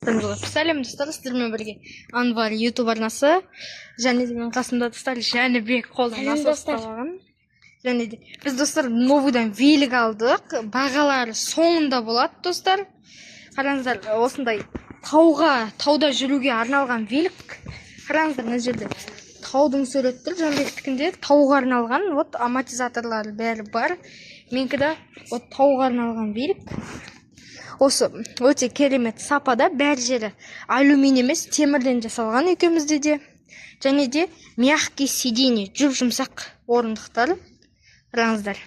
Сәлем достар, сіздермен бірге Анвар YouTube арнасы. Және де мен қасымда достар Жәнібек қолдан насос табаған. Және де біз достар новыйдан велик алдық. Бағалары соңында болады достар. Қараңыздар, осындай тауда жүруге арналған велик. Қараңыздар, мына жерде таудың суреті тұр. Жәнібектікінде тауға арналған. Вот амортизаторлары бәрі бар. Менікі вот тауға арналған велик. Осы өте керемет сапада, бәр жері алюминий емес, темірден жасалған екеумізде де. Және де мягкий сиденье, жұмсақ орындықтар. Қараңыздар.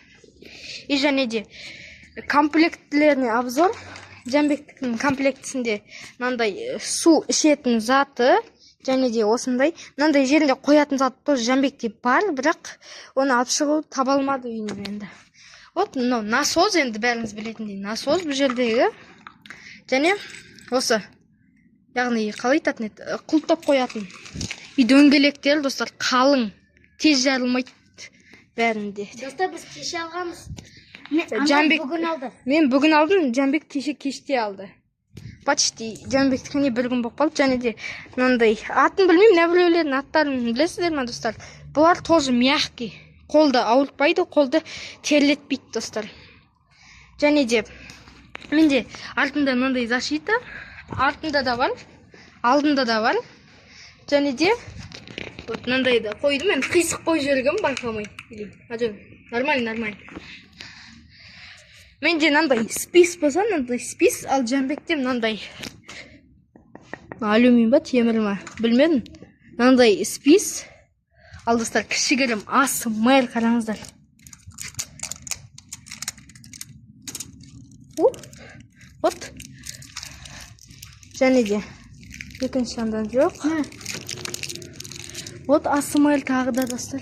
И және де комплектілеріне обзор. Жәнібектің комплектісінде мынандай су ішетін заты, және де осындай мынандай жерінде қоятын заты тоже Жәнібекте бар, бірақ оны алып шығу таба алмады үйіне енді. Вот, насос, енді бәріңіз білетіндей насос бұл жердегі. Және осы, яғни қалай айтатын еді, құлттап қоятын. И дөңгелектер, достар, қалың, тез жарылмайды бәрінде. Достар, біз кеше алғанбыз. Бүгін алды. Мен бүгін алдым, Жәнібек кеште алды. Почти Жәнібектікіне бір күн болып қалды. Және де мынандай атын білмеймін, нәбіреулердің аттарын білесіздер ме, достар? Бұлар тоже мягкий. Қолды ауыртпайды, қолды терлетпейді, достар. Және де менде артында мынандай защита, артында да бар, алдында да бар. Және де вот мынандайды қойдым, мен қисық қойып жібергенмін, байқамай. Нормально. Менде мынандай спис болса, мынандай спис, ал Жәнібекте мынандай алюминий ба, темір ма, білмедім. Мынандай спис. Ал достар, кішігірім ASMR қараңыздар. Вот. Және де екінші жандан жоқ. Вот ASMR тағы да достар.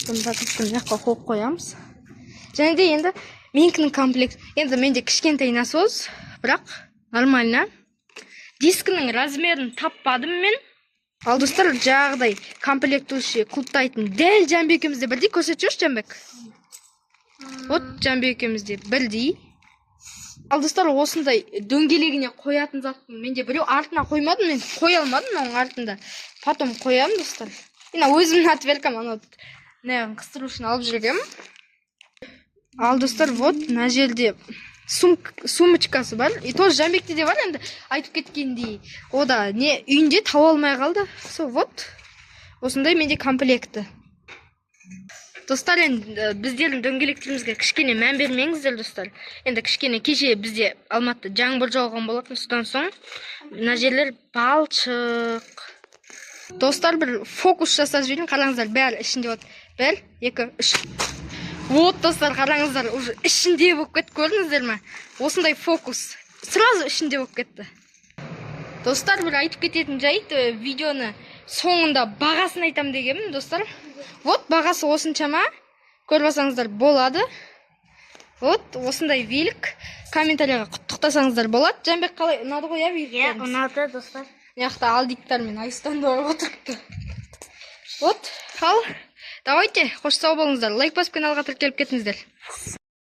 Бұнда күшін жаққа қойып қоямыз. Және де енді менікінің комплект. Енді менде кішкентай насос, бірақ нормально. Дискінің размерін таппадым мен. Ал достар, жағдай комплектуші құлттайтын дәл Жәнібекімізде бірдей. Көрсетші Жәнібек. Вот Жәнібекімізде бірдей. Ал достар, осындай дөңгелегіне қоятын заттың менде біреу артына қоймадым, мен қоя алмадым оның артында. Потом қоямын достар. Өзімнің отверткам неғын қыстыру үшін алып жүргем. Ал достар, вот мына жерде сумочкасы бар. И тоже Жәнібекте де бар, енді айтып кеткендей. О да үйінде тауа алмай қалды. Вот. Осындай менде комплекті. Достар, енді біздердің дөңгелектерімізге кішкене мән бермеңіздер, достар. Енді кішкене кеше бізде Алматыда жаңбыр жауған болатын, содан соң мына жерлер балшық. Достар, бір фокус жасап жіберейін, қараңыздар, бәрі ішінде вот 1, 2, 3. Вот, достар, қараңыздар, уже ішінде болып кетті, көрдіңіздер ме? Осындай фокус. Сразу ішінде болып кетті. Достар, бір айтып кететін жайт, видеоны соңында бағасын айтам дегенмін, достар. Вот, бағасы осыншама. Көрбасаңыздар болады. Вот, осындай велик. Комментарияға құттықтасаңыздар болады. Жәнібек қалай ұнады ғой, великтеріміз? Ұнады, достар. Яқта алдиктар мен Айстан барып отырыпты. Вот, ал давайте, қош сау болыңыздар. Лайк басып каналға тіркеліп кетіңіздер.